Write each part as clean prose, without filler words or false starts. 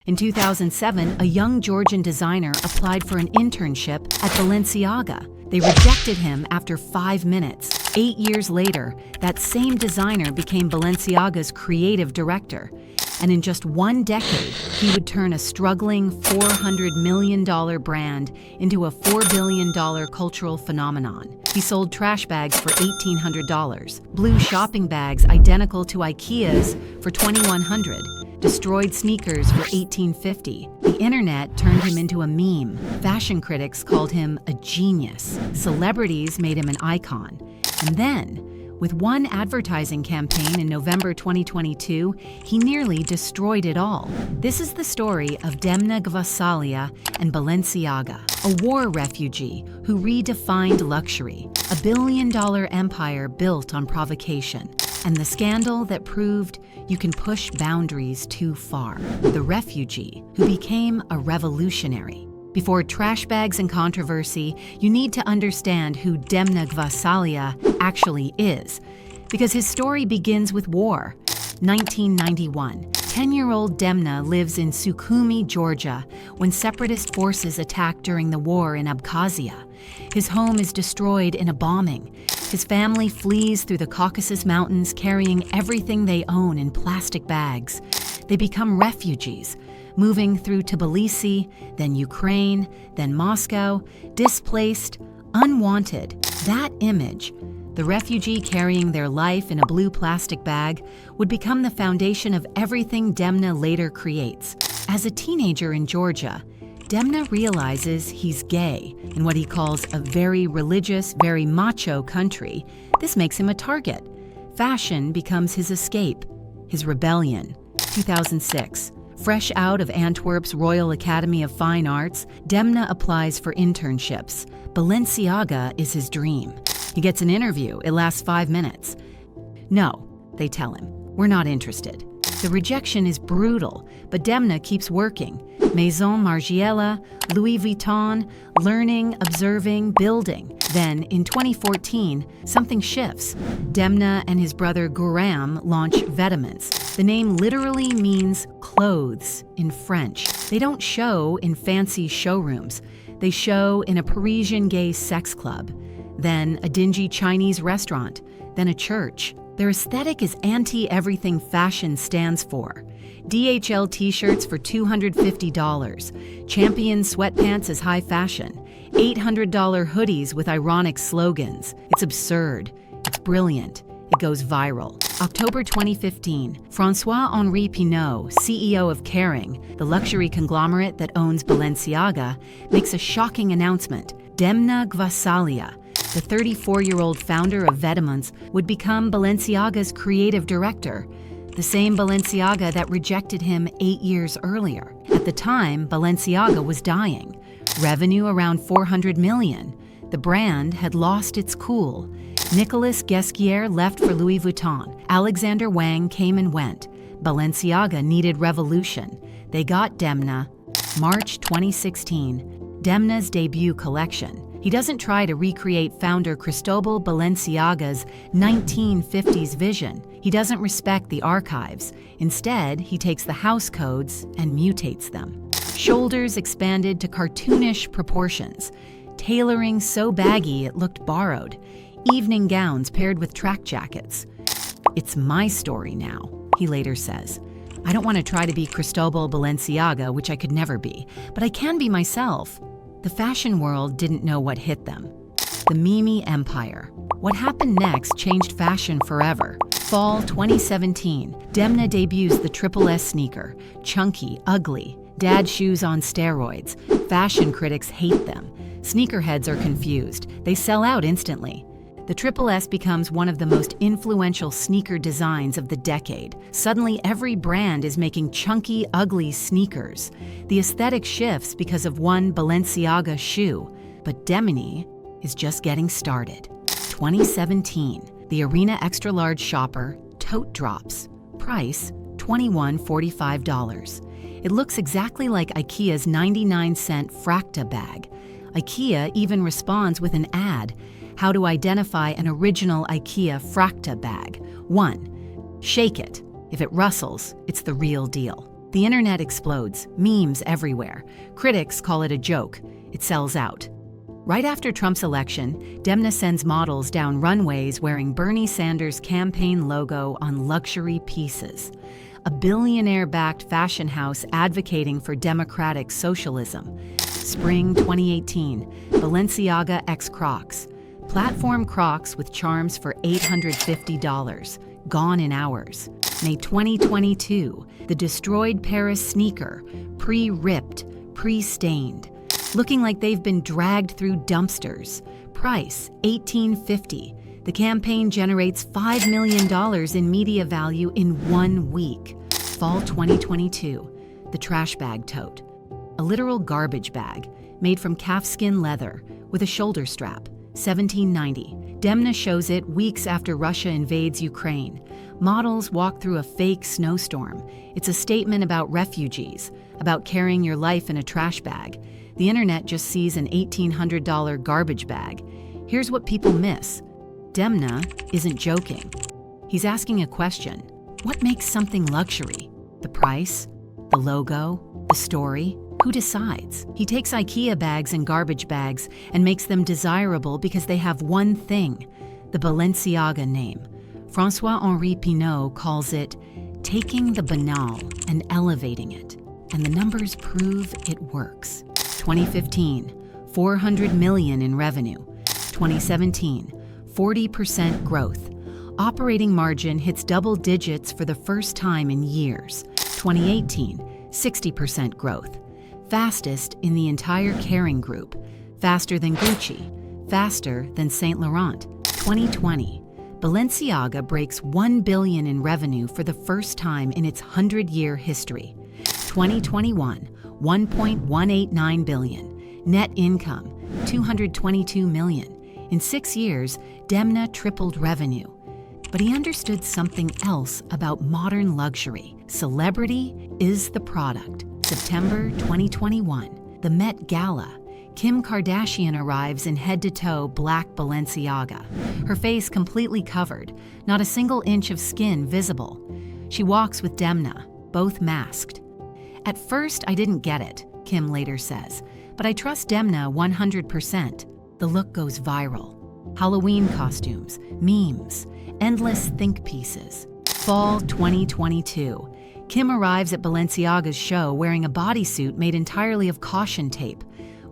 In 2007, a young Georgian designer applied for an internship at Balenciaga. They rejected him after 5 minutes. 8 years later, that same designer became Balenciaga's creative director. And in just 1 decade, he would turn a struggling $400 million brand into a $4 billion cultural phenomenon. He sold trash bags for $1,800, blue shopping bags identical to IKEA's for $2,100, destroyed sneakers for $1,850. The internet turned him into a meme. Fashion critics called him a genius. Celebrities made him an icon. And then, with one advertising campaign in November 2022, he nearly destroyed it all. This is the story of Demna Gvasalia and Balenciaga, a war refugee who redefined luxury, a billion-dollar empire built on provocation, and the scandal that proved you can push boundaries too far. The refugee who became a revolutionary. Before trash bags and controversy, you need to understand who Demna Gvasalia actually is, because his story begins with war. 1991, 10-year-old Demna lives in Sukhumi, Georgia, when separatist forces attack during the war in Abkhazia. His home is destroyed in a bombing. His family flees through the Caucasus Mountains carrying everything they own in plastic bags. They become refugees, moving through Tbilisi, then Ukraine, then Moscow, displaced, unwanted. That image, the refugee carrying their life in a blue plastic bag, would become the foundation of everything Demna later creates. As a teenager in Georgia, Demna realizes he's gay in what he calls a very religious, very macho country. This makes him a target. Fashion becomes his escape, his rebellion. 2006. Fresh out of Antwerp's Royal Academy of Fine Arts, Demna applies for internships. Balenciaga is his dream. He gets an interview. It lasts 5 minutes. No, they tell him, we're not interested. The rejection is brutal, but Demna keeps working. Maison Margiela, Louis Vuitton, learning, observing, building. Then, in 2014, something shifts. Demna and his brother Guram launch Vetements. The name literally means clothes in French. They don't show in fancy showrooms. They show in a Parisian gay sex club, then a dingy Chinese restaurant, then a church. Their aesthetic is anti-everything fashion stands for. DHL t-shirts for $250, Champion sweatpants as high fashion, $800 hoodies with ironic slogans. It's absurd. It's brilliant. It goes viral. October 2015, François-Henri Pinault, CEO of Kering, the luxury conglomerate that owns Balenciaga, makes a shocking announcement. Demna Gvasalia, the 34-year-old founder of Vetements, would become Balenciaga's creative director, the same Balenciaga that rejected him 8 years earlier. At the time, Balenciaga was dying. Revenue around $400 million. The brand had lost its cool. Nicolas Ghesquière left for Louis Vuitton. Alexander Wang came and went. Balenciaga needed revolution. They got Demna. March 2016, Demna's debut collection. He doesn't try to recreate founder Cristobal Balenciaga's 1950s vision. He doesn't respect the archives. Instead, he takes the house codes and mutates them. Shoulders expanded to cartoonish proportions. Tailoring so baggy it looked borrowed. Evening gowns paired with track jackets. It's my story now, he later says. I don't want to try to be Cristobal Balenciaga, which I could never be, but I can be myself. The fashion world didn't know what hit them. The Mimi Empire. What happened next changed fashion forever. Fall 2017, Demna debuts the Triple S sneaker. Chunky, ugly, dad shoes on steroids. Fashion critics hate them. Sneakerheads are confused. They sell out instantly. The Triple S becomes one of the most influential sneaker designs of the decade. Suddenly, every brand is making chunky, ugly sneakers. The aesthetic shifts because of one Balenciaga shoe, but Demna is just getting started. 2017, the Arena Extra Large Shopper tote drops. Price, $21.45. It looks exactly like IKEA's 99-cent Fracta bag. IKEA even responds with an ad. How to identify an original IKEA Fracta bag. 1. Shake it. If it rustles, it's the real deal. The internet explodes, memes everywhere. Critics call it a joke. It sells out. Right after Trump's election, Demna sends models down runways wearing Bernie Sanders' campaign logo on luxury pieces. A billionaire-backed fashion house advocating for democratic socialism. Spring 2018, Balenciaga x Crocs. Platform Crocs with charms for $850, gone in hours. May 2022, the destroyed Paris sneaker, pre-ripped, pre-stained, looking like they've been dragged through dumpsters. Price, $1850. The campaign generates $5 million in media value in 1 week. Fall 2022, the trash bag tote. A literal garbage bag, made from calfskin leather, with a shoulder strap. 1790. Demna shows it weeks after Russia invades Ukraine. Models walk through a fake snowstorm. It's a statement about refugees, about carrying your life in a trash bag. The internet just sees an $1,800 garbage bag. Here's what people miss. Demna isn't joking. He's asking a question. What makes something luxury? The price? The logo? The story? Who decides? He takes IKEA bags and garbage bags and makes them desirable because they have one thing, the Balenciaga name. François-Henri Pinault calls it taking the banal and elevating it. And the numbers prove it works. 2015, $400 million in revenue. 2017, 40% growth. Operating margin hits double digits for the first time in years. 2018, 60% growth. Fastest in the entire Kering group. Faster than Gucci. Faster than Saint Laurent. 2020, Balenciaga breaks $1 billion in revenue for the first time in its 100-year history. 2021, $1.189 billion. Net income, $222 million. In 6 years, Demna tripled revenue. But he understood something else about modern luxury. Celebrity is the product. September 2021, the Met Gala. Kim Kardashian arrives in head-to-toe black Balenciaga, her face completely covered, not a single inch of skin visible. She walks with Demna, both masked. At first, I didn't get it, Kim later says, but I trust Demna 100%. The look goes viral. Halloween costumes, memes, endless think pieces. Fall 2022. Kim arrives at Balenciaga's show wearing a bodysuit made entirely of caution tape,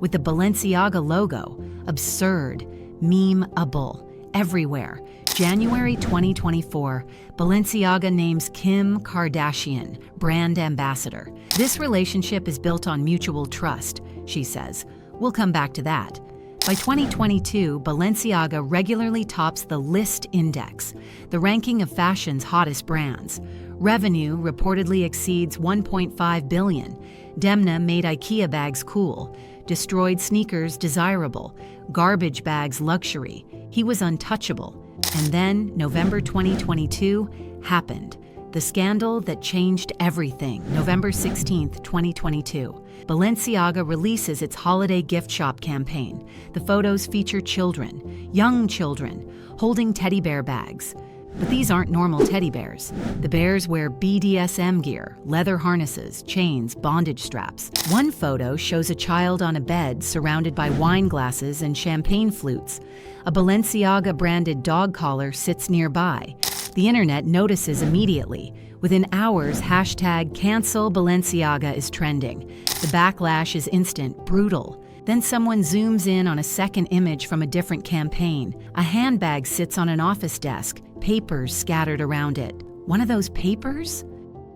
with the Balenciaga logo, absurd, meme-able, everywhere. January 2024, Balenciaga names Kim Kardashian brand ambassador. This relationship is built on mutual trust, she says. We'll come back to that. By 2022, Balenciaga regularly tops the List Index, the ranking of fashion's hottest brands. Revenue reportedly exceeds $1.5 billion. Demna made IKEA bags cool, destroyed sneakers desirable, garbage bags luxury. He was untouchable. And then, November 2022 happened. The scandal that changed everything. November 16, 2022. Balenciaga releases its holiday gift shop campaign. The photos feature children, young children, holding teddy bear bags. But these aren't normal teddy bears. The bears wear BDSM gear, leather harnesses, chains, bondage straps. One photo shows a child on a bed surrounded by wine glasses and champagne flutes. A Balenciaga-branded dog collar sits nearby. The internet notices immediately. Within hours, #CancelBalenciaga is trending. The backlash is instant, brutal. Then someone zooms in on a second image from a different campaign. A handbag sits on an office desk, papers scattered around it. One of those papers?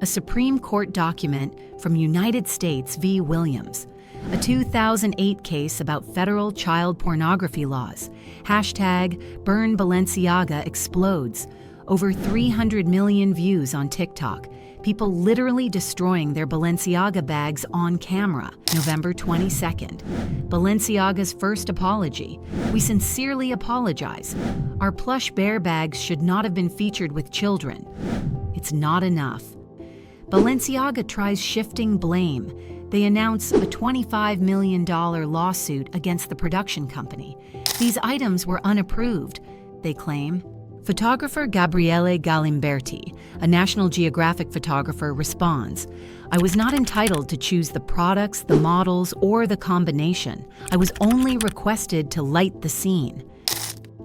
A Supreme Court document from United States v. Williams. A 2008 case about federal child pornography laws. #BurnBalenciaga explodes. Over 300 million views on TikTok. People literally destroying their Balenciaga bags on camera. November 22nd. Balenciaga's first apology. We sincerely apologize. Our plush bear bags should not have been featured with children. It's not enough. Balenciaga tries shifting blame. They announce a $25 million lawsuit against the production company. These items were unapproved, they claim. Photographer Gabriele Galimberti, a National Geographic photographer, responds, "I was not entitled to choose the products, the models, or the combination. I was only requested to light the scene."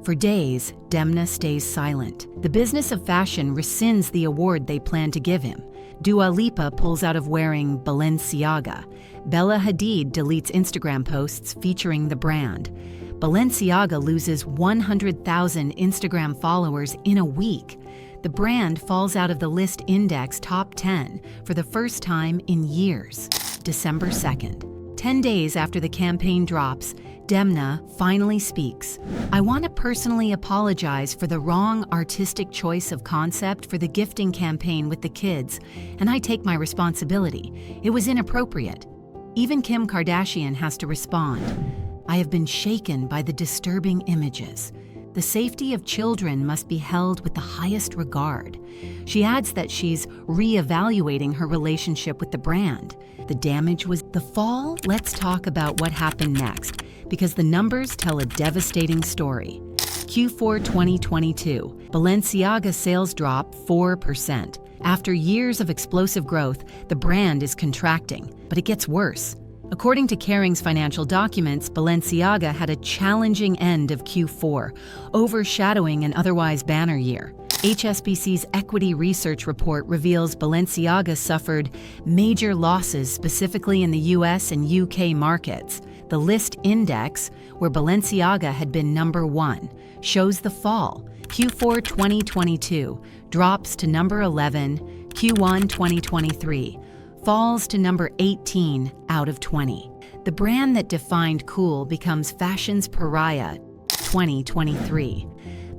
For days, Demna stays silent. The business of fashion rescinds the award they plan to give him. Dua Lipa pulls out of wearing Balenciaga. Bella Hadid deletes Instagram posts featuring the brand. Balenciaga loses 100,000 Instagram followers in a week. The brand falls out of the list index top 10 for the first time in years. December 2nd. 10 days after the campaign drops, Demna finally speaks. "I want to personally apologize for the wrong artistic choice of concept for the gifting campaign with the kids, and I take my responsibility. It was inappropriate." Even Kim Kardashian has to respond. "I have been shaken by the disturbing images. The safety of children must be held with the highest regard." She adds that she's re-evaluating her relationship with the brand. The damage was the fall. Let's talk about what happened next, because the numbers tell a devastating story. Q4 2022, Balenciaga sales drop 4%. After years of explosive growth, the brand is contracting, but it gets worse. According to Kering's financial documents, Balenciaga had a challenging end of Q4, overshadowing an otherwise banner year. HSBC's equity research report reveals Balenciaga suffered major losses specifically in the US and UK markets. The list index, where Balenciaga had been number 1, shows the fall. Q4 2022 drops to number 11, Q1 2023 falls to number 18 out of 20. The brand that defined cool becomes fashion's pariah. 2023.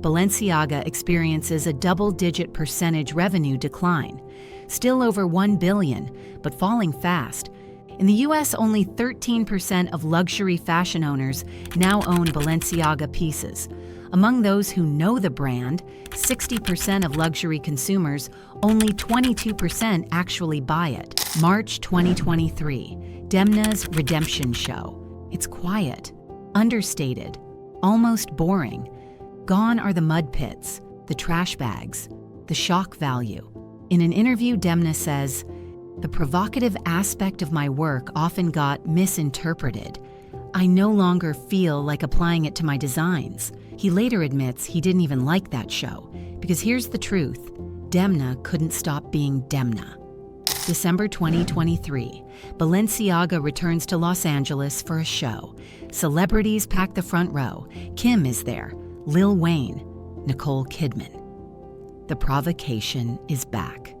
Balenciaga experiences a double-digit percentage revenue decline, still over $1 billion, but falling fast. In the US, only 13% of luxury fashion owners now own Balenciaga pieces. Among those who know the brand, 60% of luxury consumers, only 22% actually buy it. March 2023, Demna's redemption show. It's quiet, understated, almost boring. Gone are the mud pits, the trash bags, the shock value. In an interview, Demna says, "The provocative aspect of my work often got misinterpreted. I no longer feel like applying it to my designs." He later admits he didn't even like that show, because here's the truth, Demna couldn't stop being Demna. December 2023, Balenciaga returns to Los Angeles for a show. Celebrities pack the front row. Kim is there, Lil Wayne, Nicole Kidman. The provocation is back.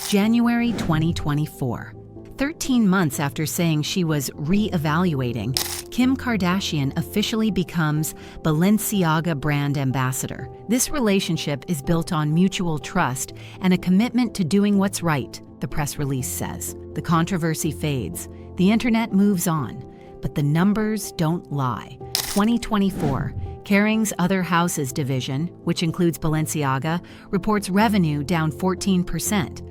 January 2024. 13 months after saying she was re-evaluating, Kim Kardashian officially becomes Balenciaga brand ambassador. This relationship is built on mutual trust and a commitment to doing what's right, the press release says. The controversy fades. The internet moves on. But the numbers don't lie. 2024, Kering's Other Houses division, which includes Balenciaga, reports revenue down 14%.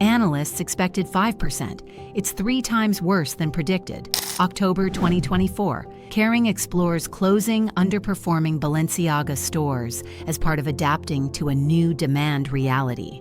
Analysts expected 5%. It's 3 times worse than predicted. October 2024, Kering explores closing underperforming Balenciaga stores as part of adapting to a new demand reality.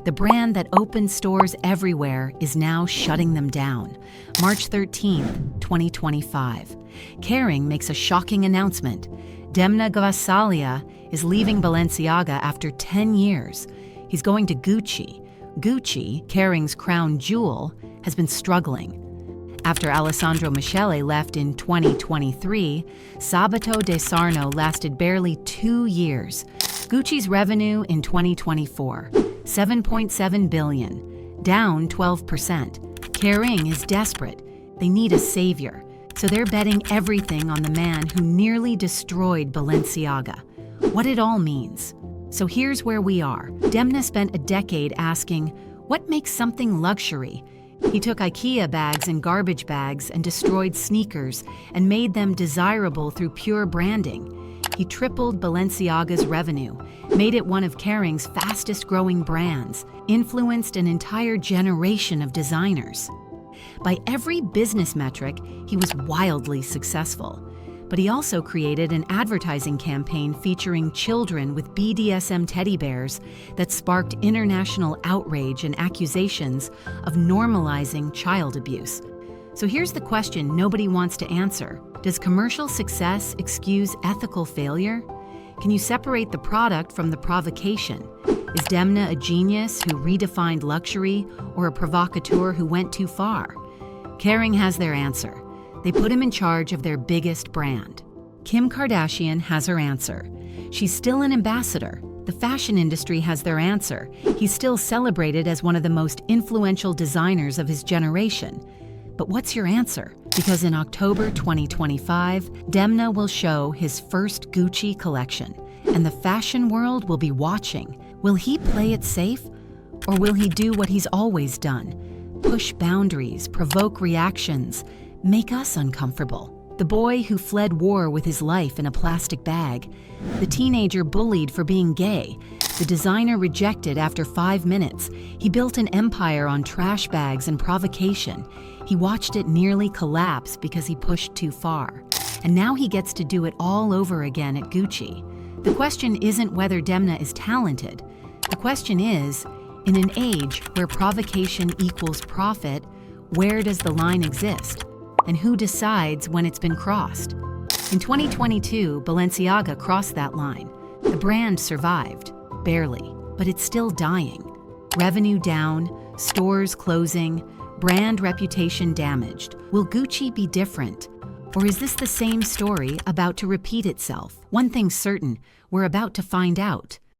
The brand that opened stores everywhere is now shutting them down. March 13, 2025. Kering makes a shocking announcement. Demna Gvasalia is leaving Balenciaga after 10 years. He's going to Gucci. Gucci, Kering's crown jewel, has been struggling. After Alessandro Michele left in 2023, Sabato De Sarno lasted barely 2 years. Gucci's revenue in 2024, $7.7 billion, down 12%. Kering is desperate. They need a savior, so they're betting everything on the man who nearly destroyed Balenciaga. What it all means. So here's where we are. Demna spent a decade asking, what makes something luxury? He took IKEA bags and garbage bags and destroyed sneakers and made them desirable through pure branding. He tripled Balenciaga's revenue, made it one of Kering's fastest-growing brands, influenced an entire generation of designers. By every business metric, he was wildly successful. But he also created an advertising campaign featuring children with BDSM teddy bears that sparked international outrage and accusations of normalizing child abuse. So here's the question nobody wants to answer. Does commercial success excuse ethical failure? Can you separate the product from the provocation? Is Demna a genius who redefined luxury or a provocateur who went too far? Kering has their answer. They put him in charge of their biggest brand. Kim Kardashian has her answer. She's still an ambassador. The fashion industry has their answer. He's still celebrated as one of the most influential designers of his generation. But what's your answer? Because in October 2025, Demna will show his first Gucci collection, and the fashion world will be watching. Will he play it safe? Or will he do what he's always done? Push boundaries, provoke reactions, make us uncomfortable. The boy who fled war with his life in a plastic bag, the teenager bullied for being gay, the designer rejected after 5 minutes. He built an empire on trash bags and provocation. He watched it nearly collapse because he pushed too far. And now he gets to do it all over again at Gucci. The question isn't whether Demna is talented. The question is, in an age where provocation equals profit, where does the line exist? And who decides when it's been crossed? In 2022, Balenciaga crossed that line. The brand survived, barely, but it's still dying. Revenue down, stores closing, brand reputation damaged. Will Gucci be different? Or is this the same story about to repeat itself? One thing's certain, we're about to find out.